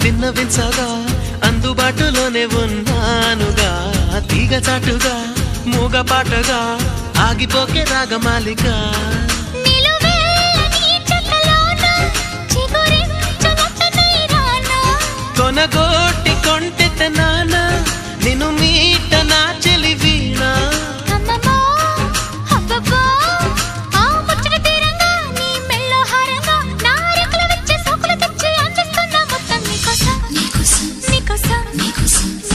విన్నవించగా అందుబాటులోనే ఉన్నానుగా తీగ చాటుగా మూగ పాటగా ఆగిపోకే రాగమాలిక కొనగోటి కొంటెత నాన్న నిన్ను మీట నా చెలి వీణ నీకోసం